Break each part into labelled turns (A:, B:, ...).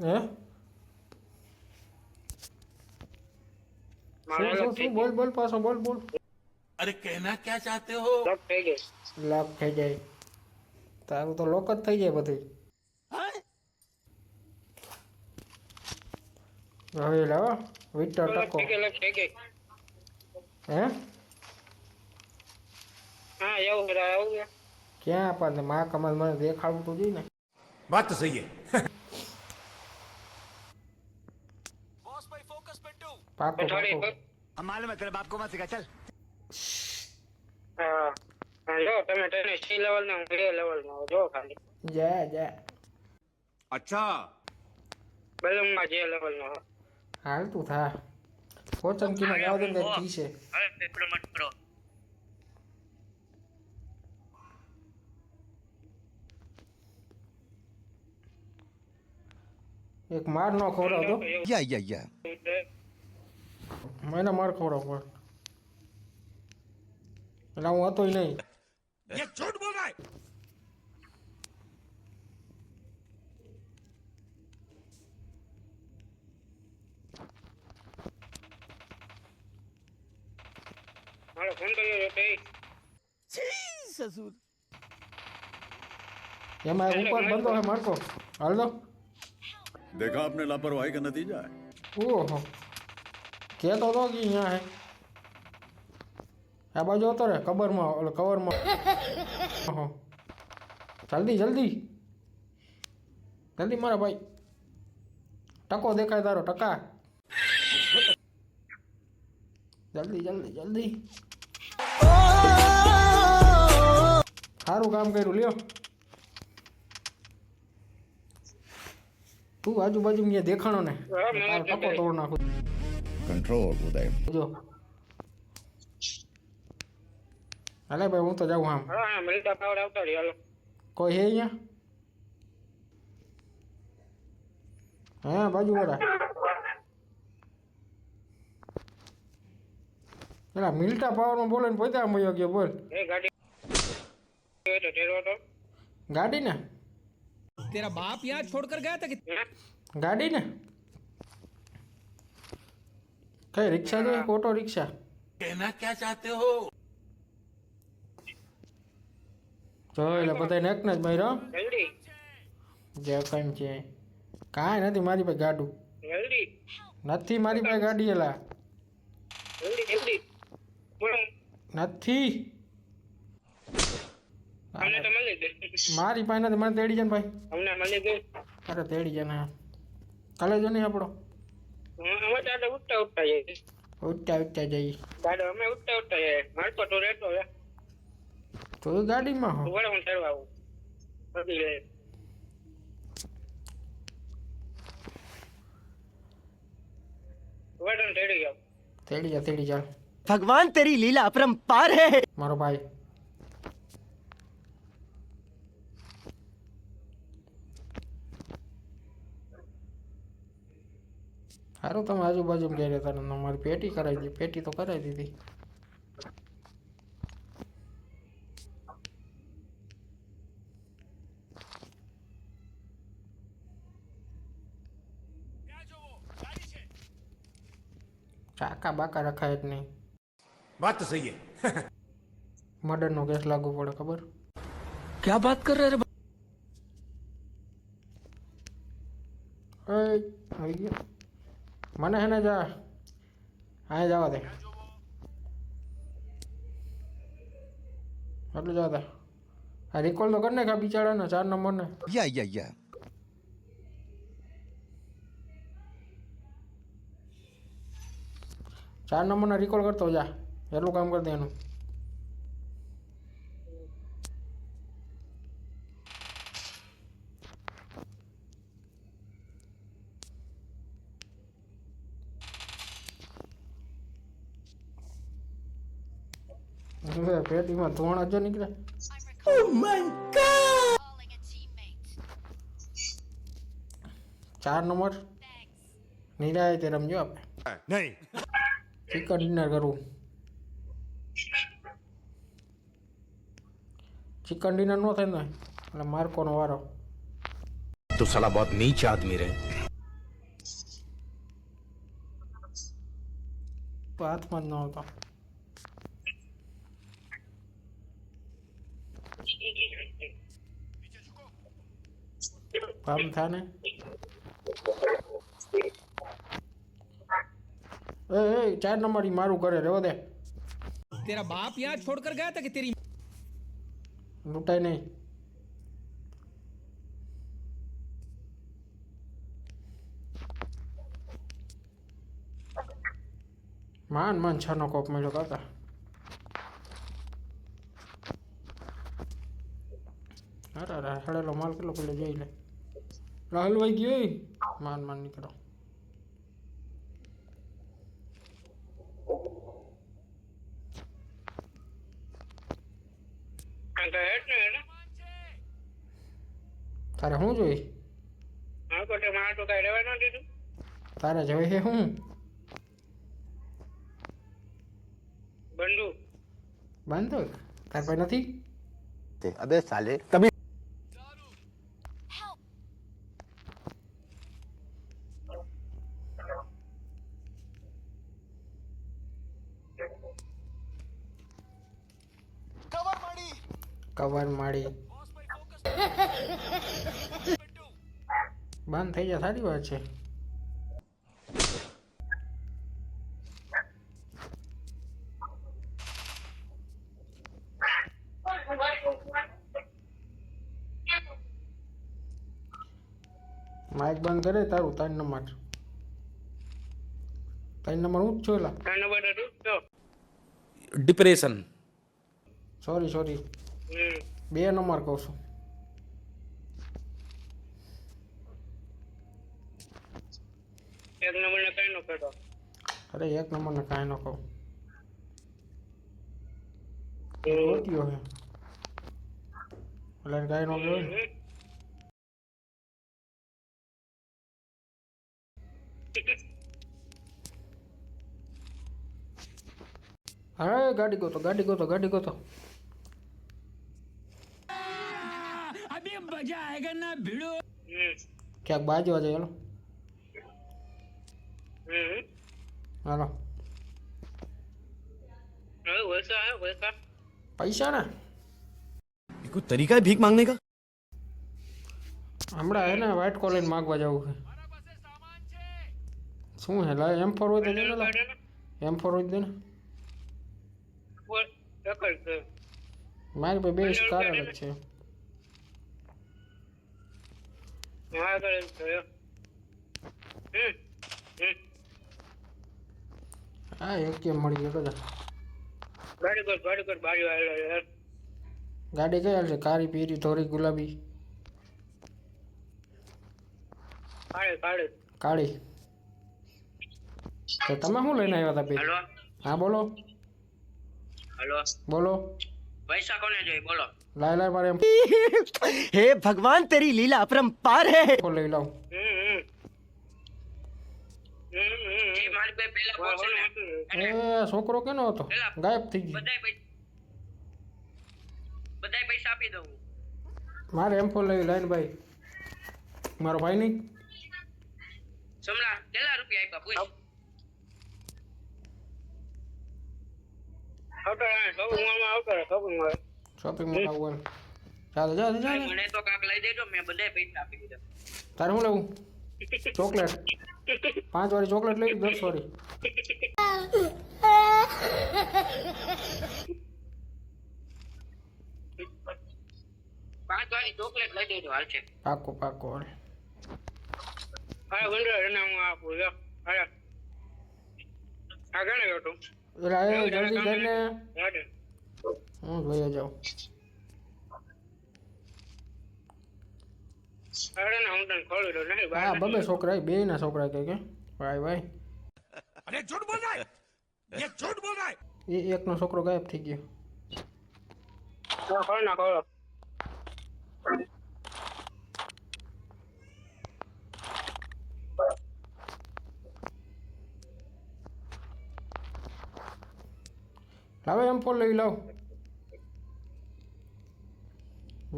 A: હે શું બોલ બોલ પાછો બોલ બોલ.
B: अरे कहना क्या चाहते हो?
A: લાખ થઈ જાય તારું તો લોક જ થઈ જાય બધું. હવે લાવો વિટર ટકો હે ક્યાં આપણને માં કમલ મને દેખાડવું તો જોઈએ ને.
B: बात तो सही है.
A: પાકો પાકો
C: हम मालूम है तेरे बाप को मत सिखा चल.
A: જા જા
B: अच्छा
A: હાલ તું થા પોચમકીમાં જાવ દે ને કી છે. એક માર નો ખવડાવ દો
C: या
A: મને માર ખવડાવ પણ એટલે હું હતો નહીં.
B: ये झूठ बोल रहा है.
C: ससुर
A: એમાં એક ઉપર બંધો હે મારકો હાલ દો.
D: देखा आपने लापरवाही का नतीजा है.
A: ઓહો કહેતો તો કે અહીંયા હે આ બાજુ હતો રે કબરમાં ઓલો કવરમાં. ઓહો જલ્દી જલ્દી જલ્દી મારા ભાઈ ટકો દેખાય તારો ટકા જલ્દી જલ્દી જલ્દી. સારું કામ કર્યું લ્યો. તું આજુબાજુ અહીંયા દેખાણો ને તારો ટકો તોડ નાખું.
D: कंट्रोल उदय.
A: જો હાલે ભાઈ હું તો જાઉં આમ. કોઈ હે અહીંયા હા બાજુ વાળા પેલા મિલ્ટા પાવરમાં બોલે ને પોતે આમ વયો ગયો બોલ. ગાડી ને
E: तेरा बाप यहाँ छोड़कर गया था कि
A: ગાડી ને કઈ રિક્ષા જોઈએ કે ઓટો રિક્ષા.
B: कहना क्या चाहते हो?
A: જો એટલે બધાને એક ને જ માર્યો જે કેમ છે કાંઈ નથી મારી પાસે ગાડું નથી મારી પાસે ગાડી એલા નથી મારી પાસે નથી મને તેડી જાય ને ભાઈ. અરે તેડી જાય ને કાલે જો નહીં આપણો ઉઠતા ઉઠતા જઈએ તો એ ગાડીમાં હો તેડી જા
C: भगवान तेरी लीला अपरंपार है.
A: મારો ભાઈ. સારું તમે આજુબાજુ ગયા રહેતા ને મારી પેટી કરાવી દીધી. પેટી તો કરાવી દીધી. ચાકા બાકા રખાય જ નહીં.
B: बात तो सही है.
A: મર્ડર નો કેસ લાગુ પડે ખબર.
E: क्या बात कर रहे रे
A: આવી ગયો મને હે ને જા હા જવા દે એટલું જવા દે. આ રિકોલ તો કરી નાખ આ બિચારાને 4 નંબરને.
C: या
A: 4 નંબરનો રિકોલ કરતો જા એટલું કામ કરી દે એનું. પેટીમાં ધોણ જ નીકળે.
C: Oh my God.
A: 4 નંબર નિરાય તે રમજો આપણે.
B: नहीं.
A: ચિકન ડિનર કરવું. ચિકન ડિનર નો થાય ને એટલે માર્કોનો વારો.
B: तो साला बहुत नीच आदमी रहे.
A: તો હાથમાં જ ન આવતો. પામ થાને એ 4 નંબર ઈ મારું કરે રેવા દે.
E: तेरा बाप यहाँ छोड़कर गया था कि तेरी
A: લૂંટાય નહીં. માન છનો કોપ મળ્યો કાકા. અરે હળેલો માલ કેટલો પેલો જોઈ લે. હલવાઈ ગયો માન નીકળો. તારે શું જોઈ? તારે જોઈ હે હું બંદૂક તાર પાસે નથી?
C: अबे साले तभी
A: કવર માડી બંધ થઈ જાય સારી વાત છે. માઇક બંધ કરે તારું. 3 નંબર હું જ છું. એલા
E: डिप्रेशन
A: સોરી 2 નંબર કહું છું. અરે 1 નંબર ને કાંઈ ન કહું. ગોટ્યો હે એટલે કાંઈ ન કહ્યું ને. અરે ગાડી ગોતો.
E: अभी मजा आएगा ना भिड़ो.
A: ક્યાંક બાજવા જાય. હાલો પૈસા ને
C: ये कोई तरीका है भीख मांगने का?
A: હમણાં હે ને વ્હાઈટ કોલેજ માગવા જવું છે. શું હે લા M4 હોય તો દે ને લા. M4 હોય તો દે ને. મારી પાસે 2 સ્કાર જ છે. હા એક કેમ મળી ગયો કદા. ગાડી કઈ હાલશે? કાળી, પીળી, ધોળી, ગુલાબી? કાળી. તો તમે શું લઈને આવ્યા હતા બે? હા બોલો. બોલો
F: પૈસા કોને જોઈએ બોલો?
A: લાય મારે
C: हे भगवान तेरी लीला अपरंपार है.
A: M4 લઈ લાવ.
F: જી મારી બે પેલા બોલ છે ને
A: એ છોકરો કેનો હતો? ગાયબ થઈ ગયો.
F: બધાય પૈસા આપી દઉં.
A: મારે M4 લઈ લાઈન ભાઈ. મારો ભાઈ નહીં.
F: સમલા કેટલા રૂપિયા આપ્યા પૂછ.
A: શોપિંગ મોલ આવું ચાલે.
F: મને તો કાક લઈ દેજો, મેં બધાય પૈસા આપી દીધા.
A: તારે શું લેવું? ચોકલેટ 5 વાળી ચોકલેટ લઈ 10 વાળી.
F: પાંચ વાળી ચોકલેટ લઈ દેજો હાલ છે.
A: પાકો
F: હા બંદર એને હું આપું જો. હા આગળ ગયો તું.
A: રાય જલ્દી કરીને હું લઈ જાઉં.
F: અરે ના હું તને ખોલી દઉં નહીં.
A: હા બબે છોકરા બે ના છોકરા કે ભાઈ
B: अरे झूठ बोल रहा है ये झूठ बोल रहा है
A: એ એકનો છોકરો ગાયબ થઈ ગયો.
F: ખોલ ના ખોલો.
A: લાવે M4 લઈ લાવ.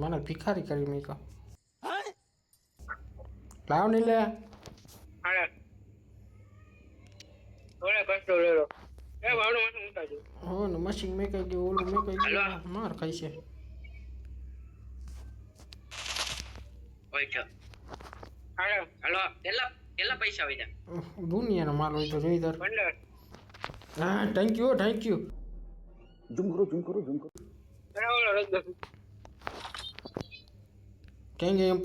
A: મને ભિખારી કરી મૂક્યો. લાવ નહીં લે.
F: અરે ઓલે કસ્તો લેરો
A: હો ને મશીન મેં કઈ ગયું ઓલું મેં કઈ ગયું માર ખાઈ છે
F: ઓય છો હાલો કેટલા પૈસા હોય
A: દુનિયાનો માલ હોય તો જોઈ તાર હા થેન્ક યુ કેમ ગયા એમ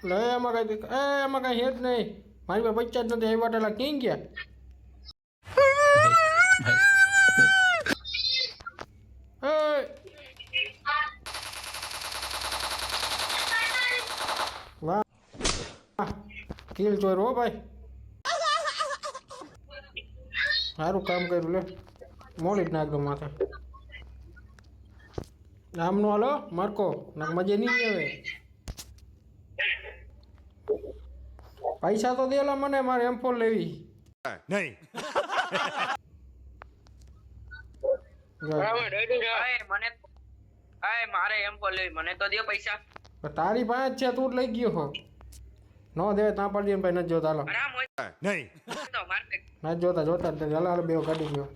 A: લે એમાં કઈ એમાં કઈ હેત નહીં મારી પાસે પૈસા જ નથી એ વાટેલા કેમ ગયા વાહ કિલ ચોર હો ભાઈ સારું કામ કર્યું લે મોડી જ નાખ દો માથે નામનો હાલો માર્કો નાક મજે નહીં આવે પૈસા તો દેલા મને મારે એમ્પોલ લેવી
B: नहीं
F: મને મારે એમ બોલ મને તો દે પૈસા
A: તારી પાસે જ છે તું જ લઈ ગયો હો નો દે ત્યાં પડી ભાઈ નથી જોતા હાલો
F: આરામ હોય
B: नहीं
F: તો માર્કેટ
A: નથી જોતા જ નથી હાલો હાલો બે કાઢી ગયો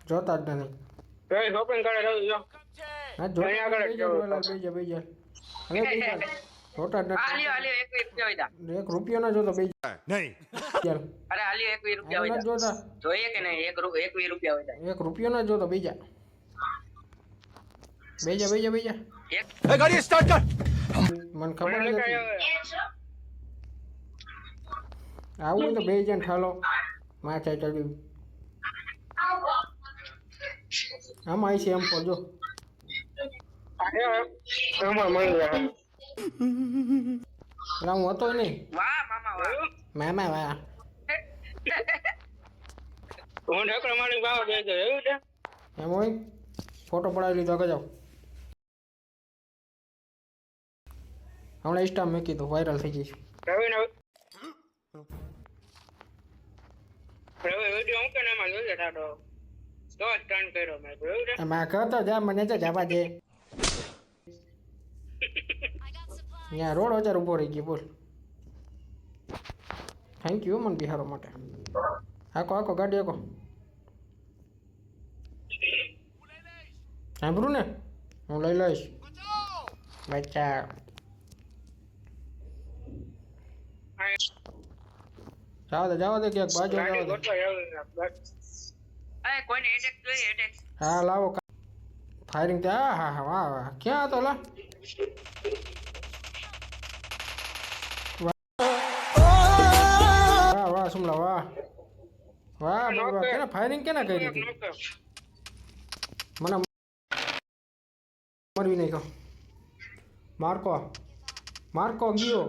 A: જોતા જ નથી
F: શોપિંગ કરે રહું જો
A: હા જોતા બેજા જોતા જ નથી
F: હાલ્યો 1 રૂપિયા હોય
A: એક રૂપિયો ના જોતો બેજા
B: नहीं
A: ચાલ
F: અરે હાલ્યો 1 રૂપિયા હોય
A: નથી જોતા
F: જોઈએ કે નહીં 1 રૂપિયા હોય
A: એક રૂપિયો ના જોતો બેજા
B: गाड़ी स्टार्ट कर
A: મને ખબર નથી આવું તો બે જણ ઠાલો માથે ચડ્યું આમાં આવી છે એમ જો હું હતો નહીં
F: વાહ મામા વાહ
A: મામા વાહ
F: હું ઢોકળા મારી બાવ દે દે એવું છે
A: એમ હોય ફોટો પડાવી લીધો કે જાઓ હમણાં ઇન્સ્ટા મેં કીધું વાયરલ થઈ જઈશું
F: રવિ વિડિયો હું કે નામાં જોજે તાડો તો સ્ટન્ટ કર્યો મેં જોયું છે
A: એમાં કહેતો જા મને તો જવા દે ત્યાં રોડ હજાર ઊભો રહી ગયો બોલ થેન્ક યુ મને બિહારો માટે આખો ગાડી આખો સાંભળું ને હું લઈ લઈશ બચ્ચા જાવ દે ક્યાંક બાજુ જાવ દે
F: અરે કોઈને એટેક જોઈએ એટેક
A: હા લાવો ફાયરિંગ ત્યાં હા વાહ વાહ ક્યાં હતો લા વાહ વાહ સુમલા વાહ વાહ વાહ કેના ફાયરિંગ કેના કરી હતી મને મરવી નહીં કહો માર્કો ગયો